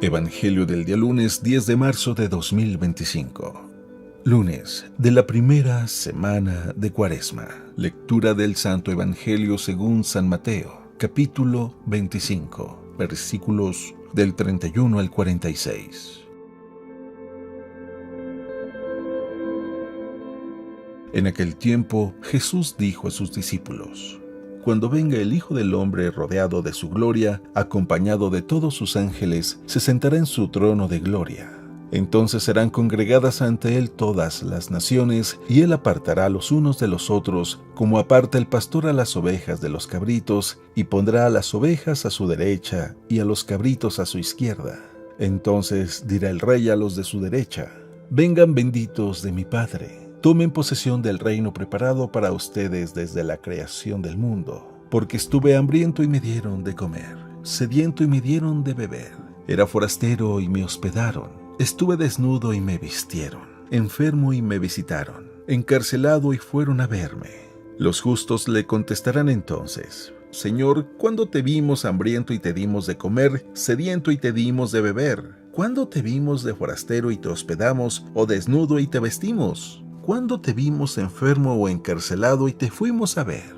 Evangelio del día lunes 10 de marzo de 2025. Lunes de la primera semana de Cuaresma. Lectura del Santo Evangelio según San Mateo, capítulo 25, versículos del 31 al 46. En aquel tiempo, Jesús dijo a sus discípulos: Cuando venga el Hijo del Hombre rodeado de su gloria, acompañado de todos sus ángeles, se sentará en su trono de gloria. Entonces serán congregadas ante él todas las naciones, y él apartará los unos de los otros, como aparta el pastor a las ovejas de los cabritos, y pondrá a las ovejas a su derecha y a los cabritos a su izquierda. Entonces dirá el rey a los de su derecha: Vengan benditos de mi Padre. Tomen posesión del reino preparado para ustedes desde la creación del mundo, porque estuve hambriento y me dieron de comer, sediento y me dieron de beber, era forastero y me hospedaron, estuve desnudo y me vistieron, enfermo y me visitaron, encarcelado y fueron a verme. Los justos le contestarán entonces: Señor, ¿cuándo te vimos hambriento y te dimos de comer, sediento y te dimos de beber? ¿Cuándo te vimos de forastero y te hospedamos, o desnudo y te vestimos? ¿Cuándo te vimos enfermo o encarcelado y te fuimos a ver?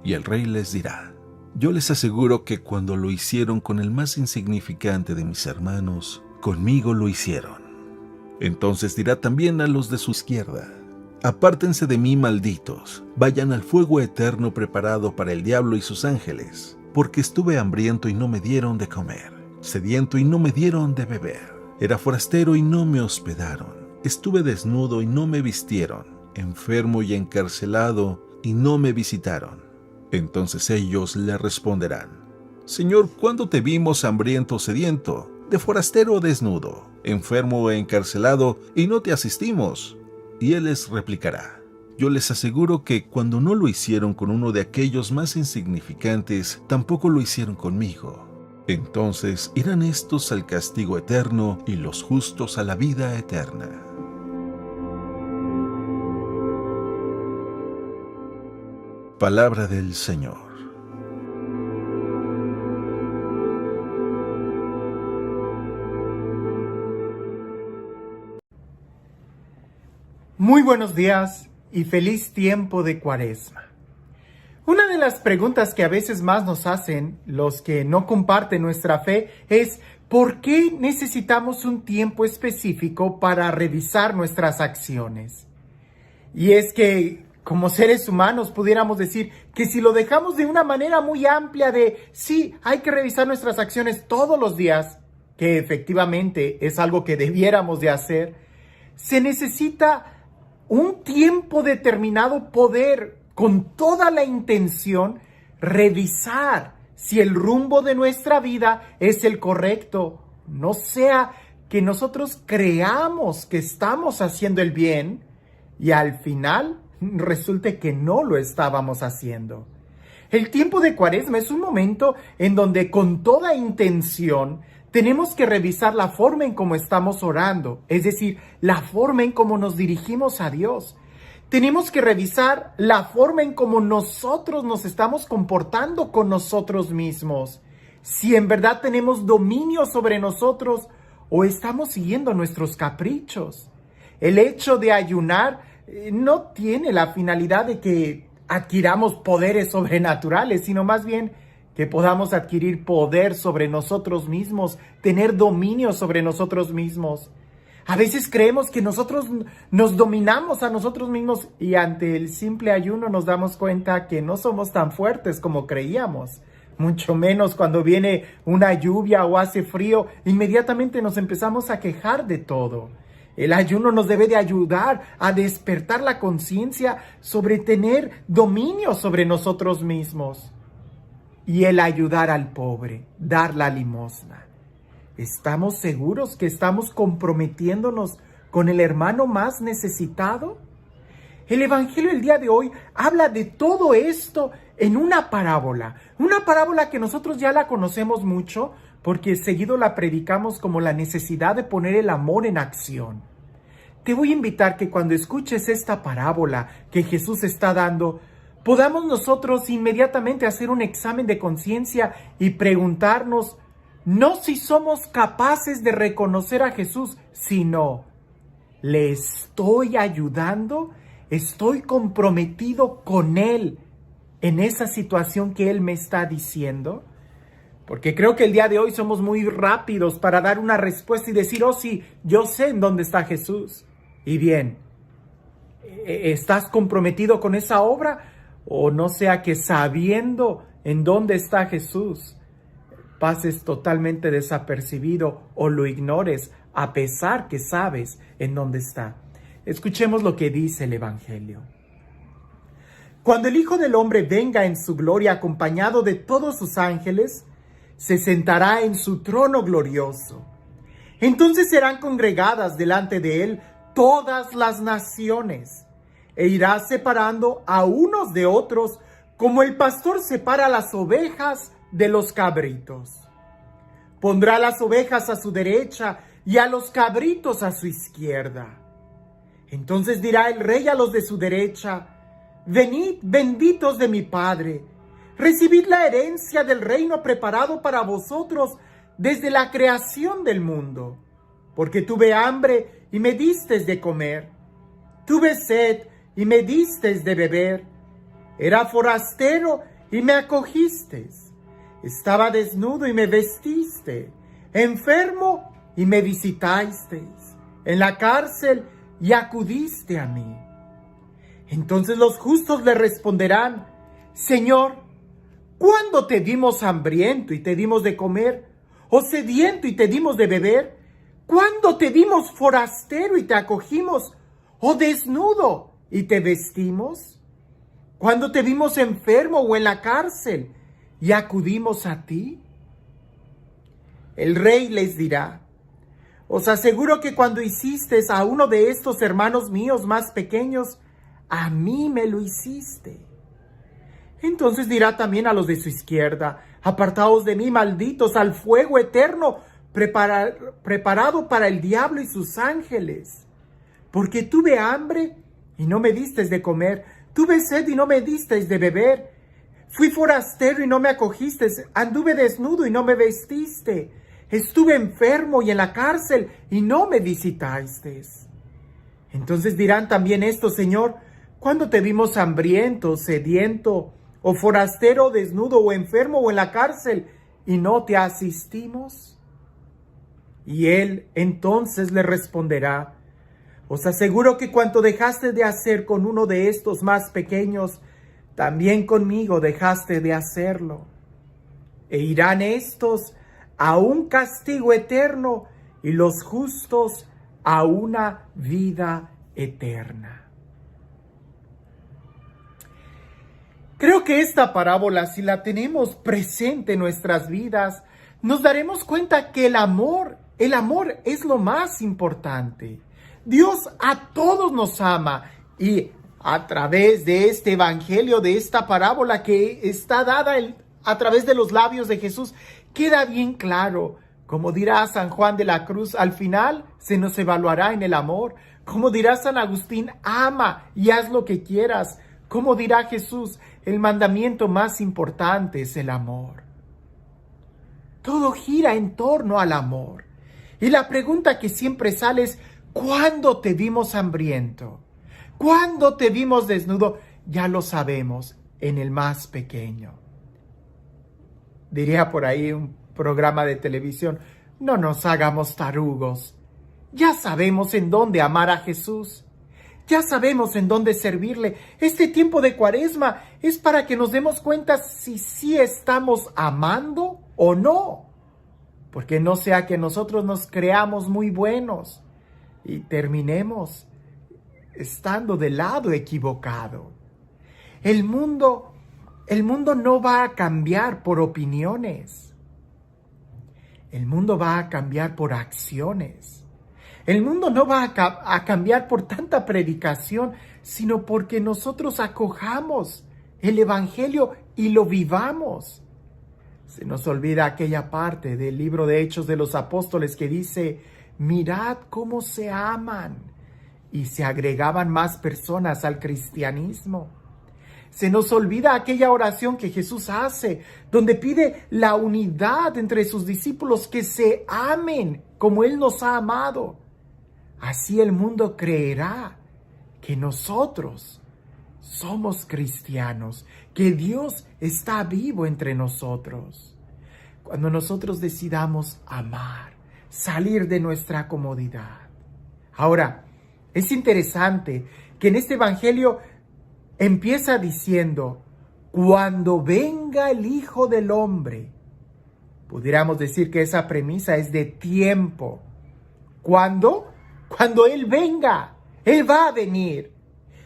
Y el rey les dirá: Yo les aseguro que cuando lo hicieron con el más insignificante de mis hermanos, conmigo lo hicieron. Entonces dirá también a los de su izquierda: Apártense de mí, malditos, vayan al fuego eterno preparado para el diablo y sus ángeles, porque estuve hambriento y no me dieron de comer, sediento y no me dieron de beber, era forastero y no me hospedaron. Estuve desnudo y no me vistieron, enfermo y encarcelado y no me visitaron. Entonces ellos le responderán: Señor, ¿cuándo te vimos hambriento o sediento, de forastero o desnudo, enfermo o encarcelado y no te asistimos? Y él les replicará: Yo les aseguro que cuando no lo hicieron con uno de aquellos más insignificantes, tampoco lo hicieron conmigo. Entonces irán estos al castigo eterno y los justos a la vida eterna. Palabra del Señor. Muy buenos días y feliz tiempo de Cuaresma. Una de las preguntas que a veces más nos hacen los que no comparten nuestra fe es: ¿por qué necesitamos un tiempo específico para revisar nuestras acciones? Y es que, como seres humanos, pudiéramos decir que si lo dejamos de una manera muy amplia de sí, hay que revisar nuestras acciones todos los días, que efectivamente es algo que debiéramos de hacer, se necesita un tiempo determinado poder, con toda la intención, revisar si el rumbo de nuestra vida es el correcto. No sea que nosotros creamos que estamos haciendo el bien y al final resulte que no lo estábamos haciendo. El tiempo de Cuaresma es un momento en donde con toda intención tenemos que revisar la forma en cómo estamos orando, es decir, la forma en cómo nos dirigimos a Dios. Tenemos que revisar la forma en cómo nosotros nos estamos comportando con nosotros mismos. Si en verdad tenemos dominio sobre nosotros o estamos siguiendo nuestros caprichos. El hecho de ayunar no tiene la finalidad de que adquiramos poderes sobrenaturales, sino más bien que podamos adquirir poder sobre nosotros mismos, tener dominio sobre nosotros mismos. A veces creemos que nosotros nos dominamos a nosotros mismos y ante el simple ayuno nos damos cuenta que no somos tan fuertes como creíamos. Mucho menos cuando viene una lluvia o hace frío, inmediatamente nos empezamos a quejar de todo. El ayuno nos debe de ayudar a despertar la conciencia sobre tener dominio sobre nosotros mismos. Y el ayudar al pobre, dar la limosna. ¿Estamos seguros que estamos comprometiéndonos con el hermano más necesitado? El Evangelio del día de hoy habla de todo esto en una parábola que nosotros ya la conocemos mucho porque seguido la predicamos como la necesidad de poner el amor en acción. Te voy a invitar que cuando escuches esta parábola que Jesús está dando, podamos nosotros inmediatamente hacer un examen de conciencia y preguntarnos: no si somos capaces de reconocer a Jesús, sino le estoy ayudando, estoy comprometido con Él en esa situación que Él me está diciendo. Porque creo que el día de hoy somos muy rápidos para dar una respuesta y decir, oh sí, yo sé en dónde está Jesús. Y bien, ¿estás comprometido con esa obra? O no sea que sabiendo en dónde está Jesús, pases totalmente desapercibido o lo ignores a pesar que sabes en dónde está. Escuchemos lo que dice el Evangelio. Cuando el Hijo del Hombre venga en su gloria acompañado de todos sus ángeles, se sentará en su trono glorioso. Entonces serán congregadas delante de él todas las naciones, e irá separando a unos de otros, como el pastor separa las ovejas de los cabritos. Pondrá las ovejas a su derecha y a los cabritos a su izquierda. Entonces dirá el rey a los de su derecha: venid, benditos de mi Padre, recibid la herencia del reino preparado para vosotros desde la creación del mundo. Porque tuve hambre y me distes de comer, tuve sed y me distes de beber, era forastero y me acogisteis, estaba desnudo y me vestiste, enfermo y me visitasteis, en la cárcel y acudiste a mí. Entonces los justos le responderán: Señor, ¿cuándo te vimos hambriento y te dimos de comer? ¿O sediento y te dimos de beber? ¿Cuándo te vimos forastero y te acogimos? ¿O desnudo y te vestimos? ¿Cuándo te vimos enfermo o en la cárcel y acudimos a ti? El rey les dirá: os aseguro que cuando hicisteis a uno de estos hermanos míos más pequeños, a mí me lo hiciste. Entonces dirá también a los de su izquierda: apartaos de mí, malditos, al fuego eterno, preparado para el diablo y sus ángeles. Porque tuve hambre y no me distes de comer, tuve sed y no me distes de beber, fui forastero y no me acogistes, anduve desnudo y no me vestiste, estuve enfermo y en la cárcel y no me visitasteis. Entonces dirán también esto: Señor, ¿cuándo te vimos hambriento, sediento, o forastero, desnudo, o enfermo, o en la cárcel, y no te asistimos? Y él entonces le responderá: os aseguro que cuanto dejaste de hacer con uno de estos más pequeños, también conmigo dejaste de hacerlo. E irán estos a un castigo eterno, y los justos a una vida eterna. Creo que esta parábola, si la tenemos presente en nuestras vidas, nos daremos cuenta que el amor es lo más importante. Dios a todos nos ama, y a través de este evangelio, de esta parábola que está dada a través de los labios de Jesús, queda bien claro. Como dirá San Juan de la Cruz, al final se nos evaluará en el amor. Como dirá San Agustín, ama y haz lo que quieras. Como dirá Jesús, el mandamiento más importante es el amor. Todo gira en torno al amor. Y la pregunta que siempre sale es: ¿cuándo te vimos hambriento? ¿Cuándo te vimos desnudo? Ya lo sabemos, en el más pequeño. Diría por ahí un programa de televisión: no nos hagamos tarugos. Ya sabemos en dónde amar a Jesús. Ya sabemos en dónde servirle. Este tiempo de Cuaresma es para que nos demos cuenta si sí estamos amando o no. Porque no sea que nosotros nos creamos muy buenos y terminemos estando del lado equivocado. El mundo no va a cambiar por opiniones. El mundo va a cambiar por acciones. El mundo no va a cambiar por tanta predicación, sino porque nosotros acojamos el Evangelio y lo vivamos. Se nos olvida aquella parte del libro de Hechos de los Apóstoles que dice: mirad cómo se aman. Y se agregaban más personas al cristianismo. Se nos olvida aquella oración que Jesús hace, donde pide la unidad entre sus discípulos, que se amen como Él nos ha amado. Así el mundo creerá que nosotros somos cristianos, que Dios está vivo entre nosotros. Cuando nosotros decidamos amar, salir de nuestra comodidad. Ahora, es interesante que en este evangelio empieza diciendo, cuando venga el Hijo del Hombre. Pudiéramos decir que esa premisa es de tiempo. ¿Cuándo? Cuando Él venga. Él va a venir.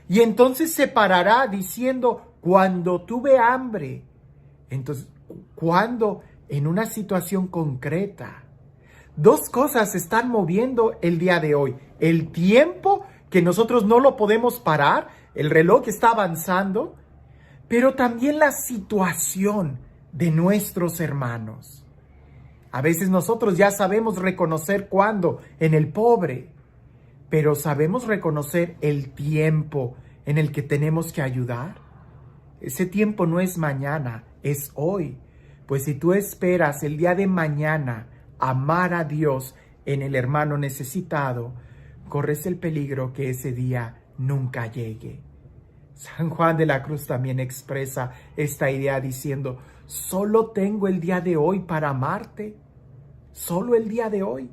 Y entonces se parará diciendo, cuando tuve hambre. Entonces, ¿cuándo? En una situación concreta. Dos cosas se están moviendo el día de hoy. El tiempo, que nosotros no lo podemos parar, el reloj está avanzando, pero también la situación de nuestros hermanos. A veces nosotros ya sabemos reconocer cuándo en el pobre, pero ¿sabemos reconocer el tiempo en el que tenemos que ayudar? Ese tiempo no es mañana, es hoy. Pues si tú esperas el día de mañana amar a Dios en el hermano necesitado, corres el peligro que ese día nunca llegue. San Juan de la Cruz también expresa esta idea diciendo, solo tengo el día de hoy para amarte, solo el día de hoy.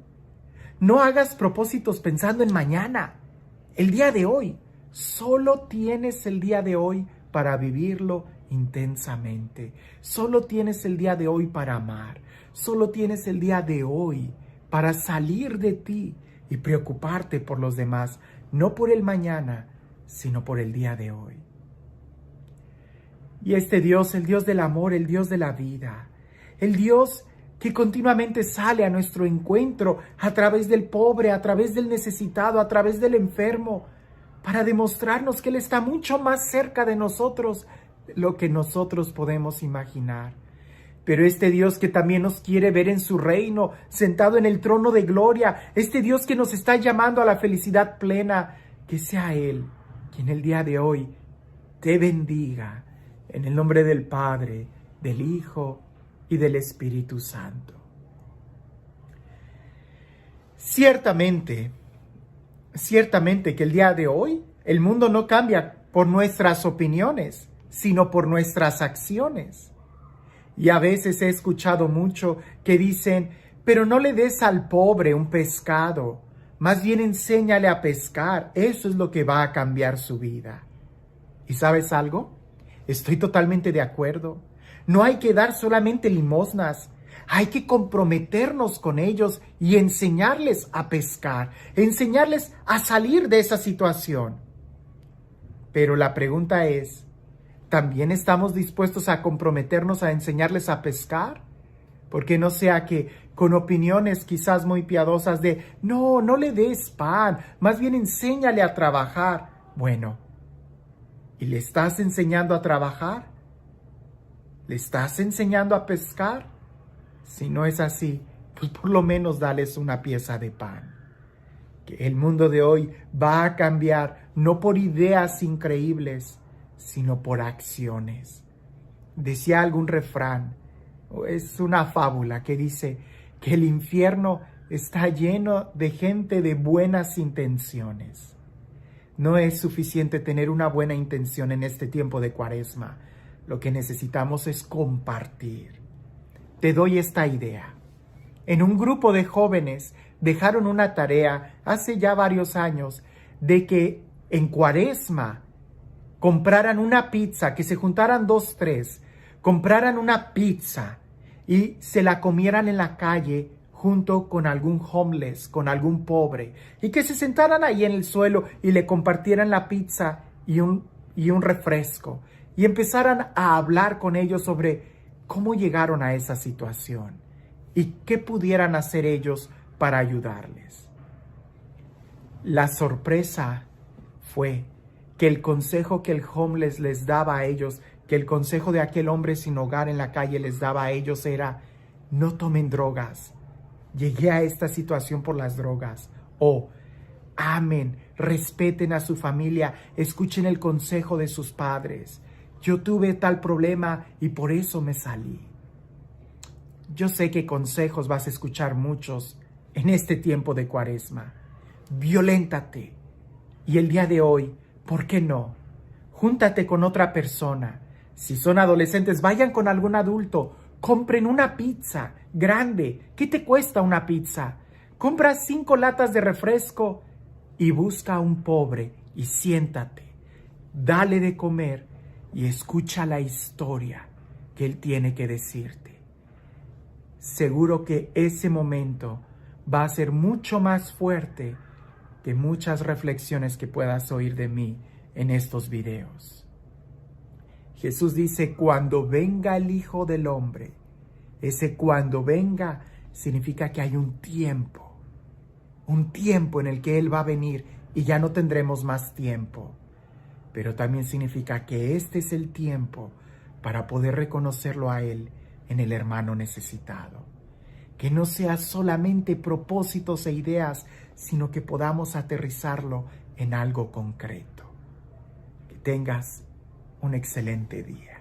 No hagas propósitos pensando en mañana, el día de hoy. Solo tienes el día de hoy para vivirlo intensamente. Solo tienes el día de hoy para amar. Solo tienes el día de hoy para salir de ti y preocuparte por los demás, no por el mañana, sino por el día de hoy. Y este Dios, el Dios del amor, el Dios de la vida, el Dios que continuamente sale a nuestro encuentro a través del pobre, a través del necesitado, a través del enfermo, para demostrarnos que Él está mucho más cerca de nosotros de lo que nosotros podemos imaginar. Pero este Dios que también nos quiere ver en su reino, sentado en el trono de gloria, este Dios que nos está llamando a la felicidad plena, que sea Él quien el día de hoy te bendiga, en el nombre del Padre, del Hijo y del Espíritu Santo. Ciertamente que el día de hoy el mundo no cambia por nuestras opiniones, sino por nuestras acciones. Y a veces he escuchado mucho que dicen, pero no le des al pobre un pescado, más bien enséñale a pescar, eso es lo que va a cambiar su vida. ¿Y sabes algo? Estoy totalmente de acuerdo. No hay que dar solamente limosnas, hay que comprometernos con ellos y enseñarles a pescar, enseñarles a salir de esa situación. Pero la pregunta es, ¿también estamos dispuestos a comprometernos a enseñarles a pescar? Porque no sea que con opiniones quizás muy piadosas de, no le des pan, más bien enséñale a trabajar. Bueno, ¿y le estás enseñando a trabajar? ¿Le estás enseñando a pescar? Si no es así, pues por lo menos dales una pieza de pan. Que el mundo de hoy va a cambiar no por ideas increíbles, sino por acciones. Decía algún refrán, o es una fábula que dice que el infierno está lleno de gente de buenas intenciones. No es suficiente tener una buena intención en este tiempo de Cuaresma. Lo que necesitamos es compartir. Te doy esta idea. En un grupo de jóvenes dejaron una tarea hace ya varios años de que en Cuaresma compraran una pizza, que se juntaran 2, 3, compraran una pizza y se la comieran en la calle junto con algún homeless, con algún pobre, y que se sentaran ahí en el suelo y le compartieran la pizza y un refresco, y empezaran a hablar con ellos sobre cómo llegaron a esa situación y qué pudieran hacer ellos para ayudarles. La sorpresa fue que el consejo que el homeless les daba a ellos, que el consejo de aquel hombre sin hogar en la calle les daba a ellos era, no tomen drogas. Llegué a esta situación por las drogas. O amen, respeten a su familia, escuchen el consejo de sus padres. yo tuve tal problema y por eso me salí. Yo sé que consejos vas a escuchar muchos en este tiempo de Cuaresma. Violéntate. Y el día de hoy, ¿por qué no? Júntate con otra persona. Si son adolescentes, vayan con algún adulto. Compren una pizza grande. ¿Qué te cuesta una pizza? Compra 5 latas de refresco y busca a un pobre y siéntate. Dale de comer y escucha la historia que él tiene que decirte. Seguro que ese momento va a ser mucho más fuerte que muchas reflexiones que puedas oír de mí en estos videos. Jesús dice, cuando venga el Hijo del Hombre. Ese cuando venga significa que hay un tiempo en el que Él va a venir y ya no tendremos más tiempo. Pero también significa que este es el tiempo para poder reconocerlo a Él en el hermano necesitado. Que no sea solamente propósitos e ideas, sino que podamos aterrizarlo en algo concreto. Que tengas un excelente día.